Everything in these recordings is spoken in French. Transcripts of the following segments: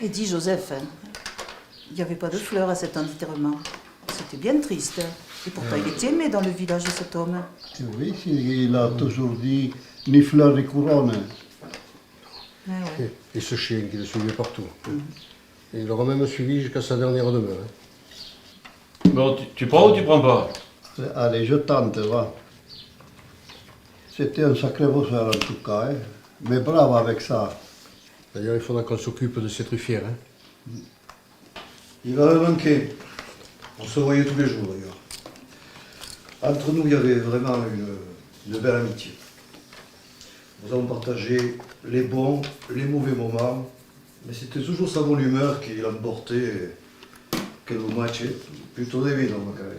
Et dis Joseph, il n'y avait pas de fleurs à cet enterrement. C'était bien triste. Et pourtant il était aimé dans le village, cet homme. Oui, il a toujours dit ni fleurs ni couronne. Ah ouais. Et ce chien qui le suivait partout. Et il l'aura même suivi jusqu'à sa dernière demeure. Bon, tu prends ou tu prends pas? Allez, je tente, va. C'était un sacré bosseur en tout cas, hein. Mais bravo avec ça. D'ailleurs, il faudra qu'on s'occupe de ces truffières. Hein. Il va me manquer. On se voyait tous les jours d'ailleurs. Entre nous, il y avait vraiment une belle amitié. Nous avons partagé les bons, les mauvais moments, mais c'était toujours sa bonne humeur qui l'emportait, que nous matchait plutôt évident, magari.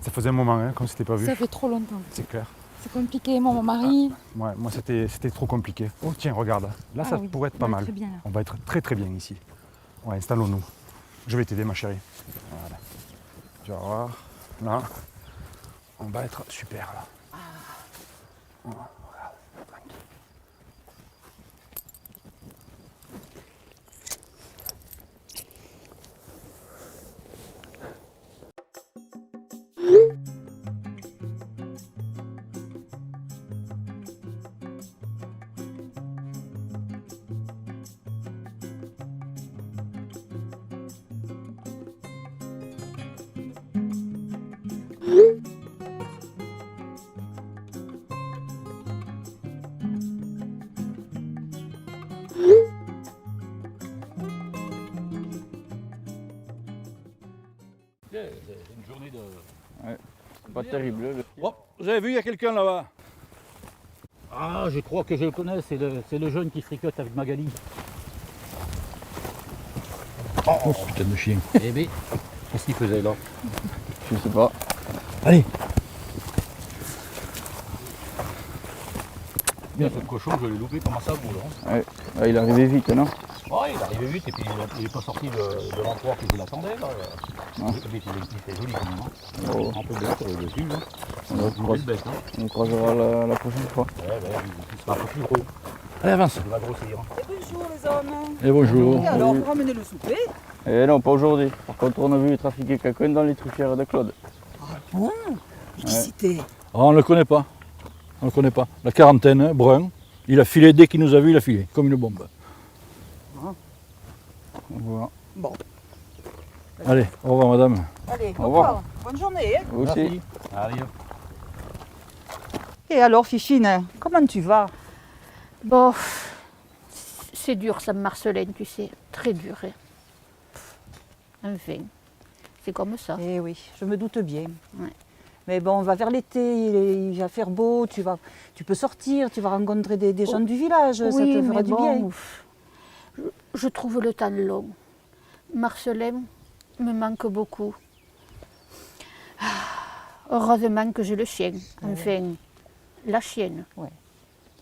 Ça faisait un moment hein, qu'on ne s'était pas vu. Ça fait trop longtemps. C'est clair. C'est compliqué, mon mari. Ouais, moi, c'était trop compliqué. Oh, tiens, regarde. Là, ça oui, pourrait être pas on va mal. être bien, là. On va être très très bien ici. Ouais, installons-nous. Je vais t'aider, ma chérie. Voilà. Tu vas voir. Là, on va être super, là. Voilà, regarde, tranquille. Une journée de... Ouais, pas terrible. Oh, vous avez vu, il y a quelqu'un là-bas. Ah, je crois que je le connais, c'est le jeune qui fricote avec Magali. Oh, putain de chien. Eh bien, qu'est-ce qu'il faisait là? Je sais pas. Allez. Bien, ce cochon, je l'ai loupé, comment ça, vous, là? Ouais. Ouais, il est arrivé vite, non? Ouais, il est arrivé vite et puis il n'est pas sorti de l'endroit que je l'attendais, là. Non. Il était joli, quand même. Hein. Oh. Un peu bête dessus, là. On va Une belle bête, hein. On croisera la prochaine fois. Ouais, il sera un peu plus gros. Allez, avance. Il va grossir. Bonjour les hommes. Et bonjour. Et alors, vous ramenez le souper? Eh non, pas aujourd'hui. Par contre, on a vu trafiquer quelqu'un dans les truffières de Claude. Ah bon? Mais qui c'était? Ah, on ne le connaît pas. On ne le connaît pas. La quarantaine, hein, brun. Il a filé, dès qu'il nous a vus, il a filé, comme une bombe. Voilà. Bon. Allez, au revoir, madame. Allez, Au revoir. Bonne journée. Hein. Vous aussi. Merci. Allez, hop. Et alors, Fifine, comment tu vas? Bon, c'est dur ça, Marcelène, tu sais, très dur. Hein. Enfin, c'est comme ça. Eh oui, je me doute bien. Ouais. Mais bon, on va vers l'été, il va faire beau, tu peux sortir, tu vas rencontrer des gens du village, ça Oui, te mais fera du bon, bien. je trouve le temps long. Marcelin me manque beaucoup. Ah, heureusement que j'ai le chien, enfin, la chienne. Ouais.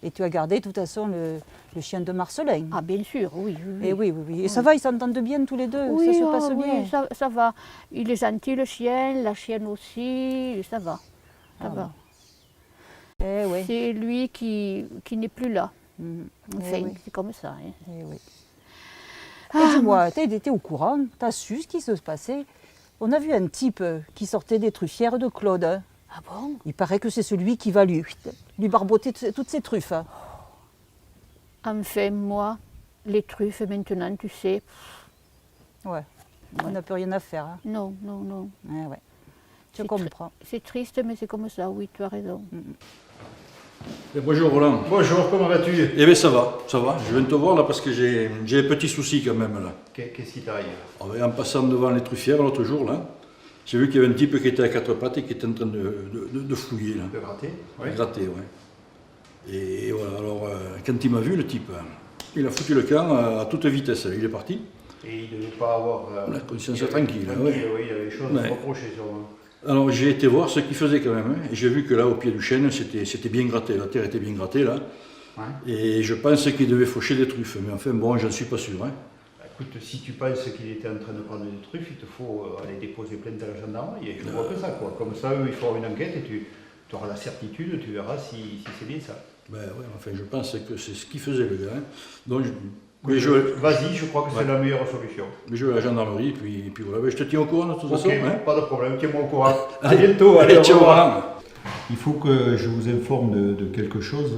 Et tu as gardé de toute façon le chien de Marcelin. Ah bien sûr, oui. Et oui. Et ça va, ils s'entendent bien tous les deux, Oui, ça se passe bien. oui, ça va. Il est gentil le chien, la chienne aussi, ça va. Ça va. Eh oui. C'est lui qui n'est plus là. Enfin, oui. c'est comme ça. Hein. Eh oui. Ah, Et dis-moi, t'es au courant, t'as su ce qui se passait? On a vu un type qui sortait des truffières de Claude. Hein. Ah bon? Il paraît que c'est celui qui va lui barboter toutes ces truffes. Hein. Enfin, moi, les truffes maintenant, tu sais, Ouais. On n'a plus rien à faire. Hein. non. Ouais, ouais. Je C'est comprends. C'est triste, mais c'est comme ça, oui, tu as raison. Et bonjour Roland. Bonjour, comment vas-tu? Eh bien ça va. Je viens te voir là parce que j'ai un petit souci quand même là. Qu'est-ce qui t'arrive? Ah ben, en passant devant les truffières l'autre jour là, j'ai vu qu'il y avait un type qui était à quatre pattes et qui était en train de fouiller là. De gratter? De gratter, ouais. Et voilà, alors quand il m'a vu le type, il a foutu le camp à toute vitesse, il est parti. Et il ne devait pas avoir... La conscience tranquille, Oui, ouais. il y avait des choses Ouais. à reprocher sur... Alors j'ai été voir ce qu'il faisait quand même, hein, et j'ai vu que là au pied du chêne c'était bien gratté, la terre était bien grattée là, Ouais. et je pense qu'il devait faucher des truffes, mais enfin bon, j'en suis pas sûr. Hein. Écoute, si tu penses qu'il était en train de prendre des truffes, il te faut aller déposer plainte à la gendarmerie, et je vois que ça quoi. Comme ça, eux, ils feront une enquête et tu auras la certitude, tu verras si c'est bien ça. Ben ouais, enfin je pense que c'est ce qu'il faisait le gars. Hein. Donc Mais Vas-y, je crois que c'est la meilleure solution. Mais je vais à la gendarmerie, puis voilà. Mais je te tiens au courant de toute façon. Ok, Hein. pas de problème, tiens-moi au courant. À bientôt, allez, au ciao. revoir. Il faut que je vous informe de quelque chose,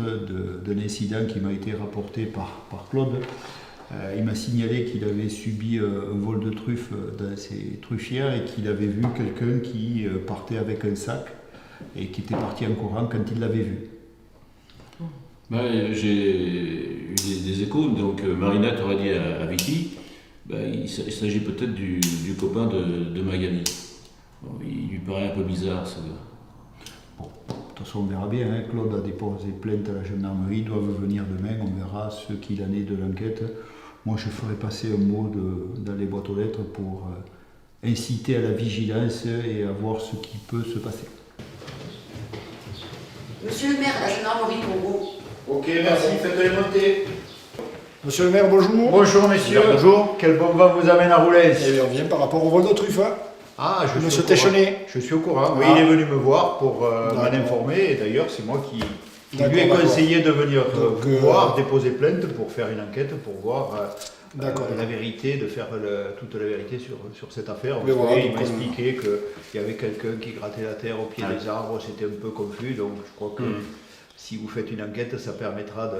d'un incident qui m'a été rapporté par Claude. Il m'a signalé qu'il avait subi un vol de truffes dans ses truffières et qu'il avait vu quelqu'un qui partait avec un sac et qui était parti en courant quand il l'avait vu. J'ai eu des échos, donc Marinette aurait dit à Vicky, il s'agit peut-être du copain de Magali. Bon, il lui paraît un peu bizarre, ce gars. Bon, de toute façon, on verra bien. Hein. Claude a déposé plainte à la gendarmerie, ils doivent venir demain, on verra ce qu'il en est de l'enquête. Moi, je ferai passer un mot dans les boîtes aux lettres pour inciter à la vigilance et à voir ce qui peut se passer. Monsieur le maire, la gendarmerie pour vous. Ok, merci, faites-les monter. Monsieur le maire, bonjour. Bonjour messieurs. Bonjour. Quel bon vent vous amène à Roulès? Eh bien, on vient par rapport au vol de truffes. Hein. Ah, je Monsieur suis au courant. Téchenet. Je suis au courant. Oui, Ah. il est venu me voir pour m'en informer. Et d'ailleurs, c'est moi qui lui ai conseillé de venir vous voir, déposer plainte pour faire une enquête, pour voir la vérité, de faire toute la vérité sur cette affaire. Mais voilà, il m'a expliqué qu'il y avait quelqu'un qui grattait la terre au pied des arbres, c'était un peu confus. Donc je crois que si vous faites une enquête, ça permettra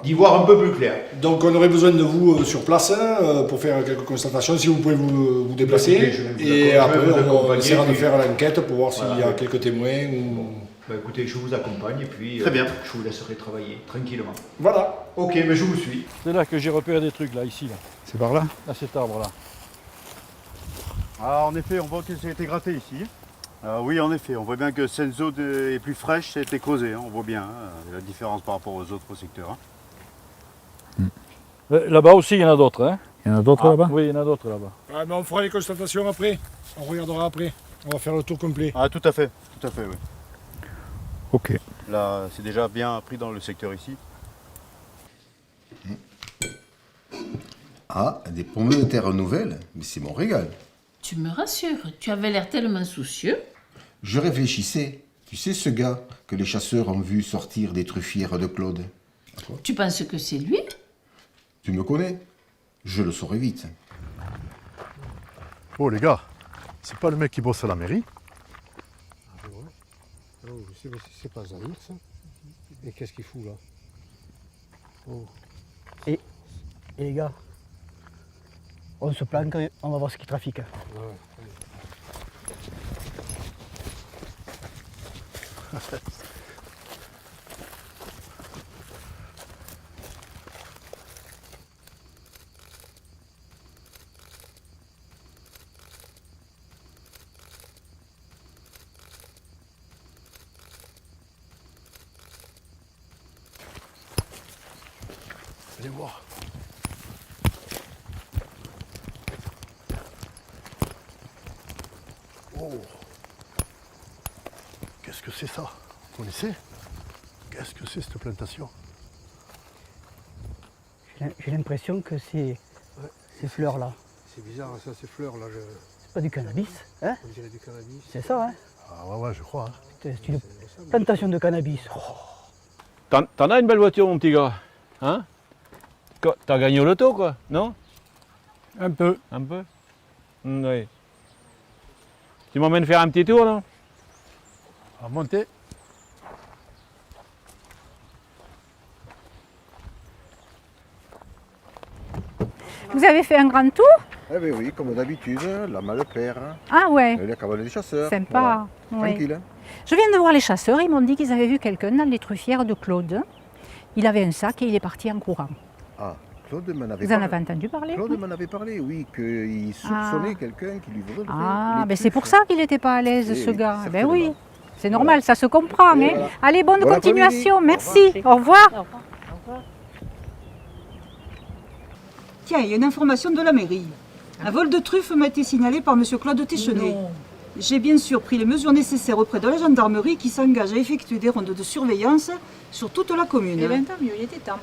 d'y voir un peu plus clair. Donc on aurait besoin de vous sur place pour faire quelques constatations, si vous pouvez vous déplacer. Et après on essaiera de faire l'enquête pour voir s'il y a quelques témoins. Écoutez, je vous accompagne et puis Très bien. Je vous laisserai travailler tranquillement. Voilà. Ok, mais je vous suis. C'est là que j'ai repéré des trucs, là, ici. Là. C'est par là? À cet arbre-là. Ah, en effet, on voit que ça a été gratté ici. Oui, en effet, on voit bien que cette zone est plus fraîche, ça a été creusé, hein, on voit bien la différence par rapport aux autres secteurs. Hein. Là-bas aussi, il y en a d'autres. Hein. Il y en a d'autres là-bas? Oui, il y en a d'autres là-bas. Ah, mais on fera les constatations après. On regardera après. On va faire le tour complet. Ah, tout à fait, oui. Ok. Là, c'est déjà bien pris dans le secteur ici. Ah, des pommes de terre nouvelles, mais c'est mon régal. Tu me rassures, tu avais l'air tellement soucieux. Je réfléchissais. Tu sais ce gars que les chasseurs ont vu sortir des truffières de Claude? Tu penses que c'est lui? Tu me connais? Je le saurai vite. Oh les gars, c'est pas le mec qui bosse à la mairie? C'est pas Zahir, ça. Et qu'est-ce qu'il fout là? Oh. Et les gars, on se planque, on va voir ce qu'il trafique. Allez voir. Oh. Qu'est-ce que c'est ça? Vous connaissez? Qu'est-ce que c'est cette plantation? J'ai l'impression que c'est ces fleurs-là. C'est bizarre, ça, ces fleurs là. C'est pas du cannabis, hein? On dirait du cannabis. C'est ça, hein? Ah ouais, je crois. Hein. C'est une plantation de cannabis. Oh. T'en as une belle voiture, mon petit gars? Hein? T'as gagné au loto, quoi, non? Un peu. Un peu? Oui. Tu m'emmènes faire un petit tour, non? À monter. Vous avez fait un grand tour? Eh bien oui, comme d'habitude, la malle père. Ah ouais. La cabane des chasseurs. Sympa. Voilà. Ouais. Tranquille. Je viens de voir les chasseurs, ils m'ont dit qu'ils avaient vu quelqu'un dans les truffières de Claude. Il avait un sac et il est parti en courant. Ah, Claude m'en avait Vous en parlé. avez entendu parler? Claude m'en avait parlé, oui, qu'il soupçonnait quelqu'un qui lui volait. Ah, les ben c'est truffes. pour ça qu'il n'était pas à l'aise, Eh ce oui, gars. Ben certainement. oui, c'est normal, ça se comprend. Et Hein. voilà. Allez, bonne Bon continuation, après-midi. merci. Au revoir. Tiens, il y a une information de la mairie. Un vol de truffes m'a été signalé par M. Claude Téchenet. J'ai bien sûr pris les mesures nécessaires auprès de la gendarmerie qui s'engage à effectuer des rondes de surveillance sur toute la commune. Eh bien, tant mieux, il était temps.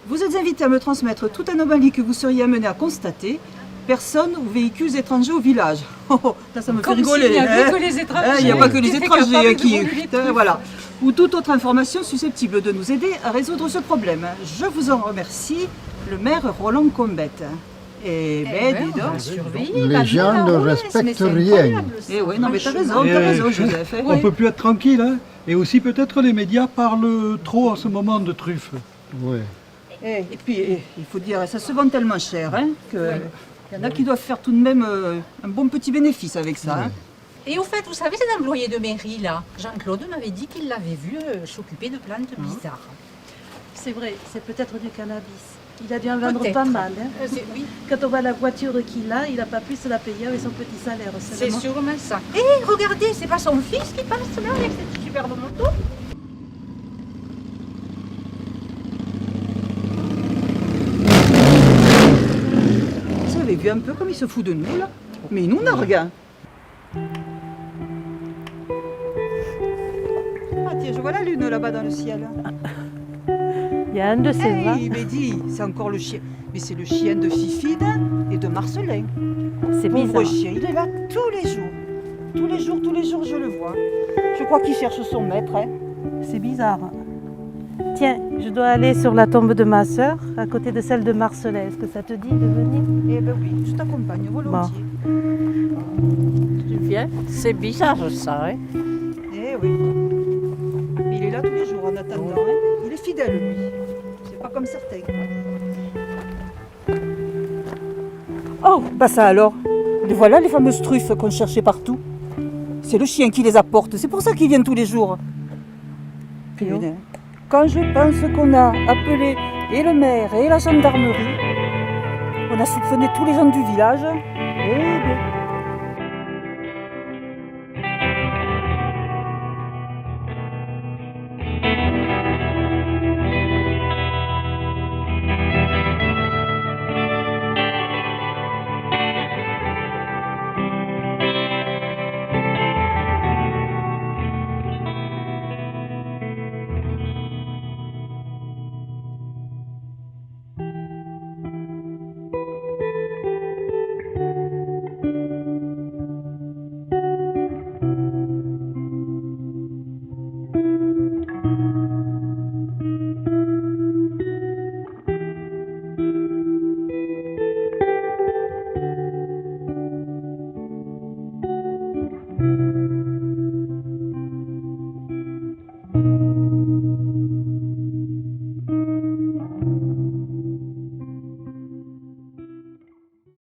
Vous êtes invité à me transmettre toute anomalie que vous seriez amené à constater, personnes ou véhicules étrangers au village. Oh, là, ça me fait Comme rigoler. s'il n'y avait hein. que les étrangers Hein, il n'y a pas que les qui étaient étrangers capables qui... de voler les truffes. voilà. Ou toute autre information susceptible de nous aider à résoudre ce problème. Je vous en remercie. Le maire Roland Combette. Eh ben, dis donc. Les gens ne respectent rien. Eh oui, non mais t'as raison, Joseph. On ne peut plus être tranquille. Hein. Et aussi peut-être les médias parlent trop en ce moment de truffes. Oui. Et puis, il faut dire, ça se vend tellement cher, hein, qu'il y en a qui doivent faire tout de même un bon petit bénéfice avec ça. Hein. Et au fait, vous savez, cet employé de mairie, là, Jean-Claude m'avait dit qu'il l'avait vu s'occuper de plantes bizarres. C'est vrai, c'est peut-être du cannabis. Il a dû en vendre Peut-être. pas mal. Hein. Oui. Quand on voit la voiture qu'il a, il n'a pas pu se la payer avec son petit salaire. C'est sûrement ça. Et regardez, c'est pas son fils qui passe là avec cette superbe moto? Vous avez vu un peu comme il se fout de nous, là? Mais il nous nargue. Hein. Ah tiens, je vois la lune là-bas dans le ciel. Il y a un de ces Hey, mais dis, c'est encore le chien. Mais c'est le chien de Fifide et de Marcelin. C'est Pauvre bizarre. chien, il est là tous les jours. Tous les jours, je le vois. Je crois qu'il cherche son maître. Hein. C'est bizarre. Tiens, je dois aller sur la tombe de ma sœur, à côté de celle de Marcelin. Est-ce que ça te dit de venir? Eh ben oui, je t'accompagne volontiers. Tu viens? C'est bizarre ça, hein? Eh oui. Il est là tous les jours en attendant. Hein. Il est fidèle, lui. C'est pas comme certains. Oh, bah ça alors. Les voilà les fameuses truffes qu'on cherchait partout. C'est le chien qui les apporte. C'est pour ça qu'il vient tous les jours. Putain. Quand je pense qu'on a appelé et le maire et la gendarmerie, on a soupçonné tous les gens du village. Eh bien,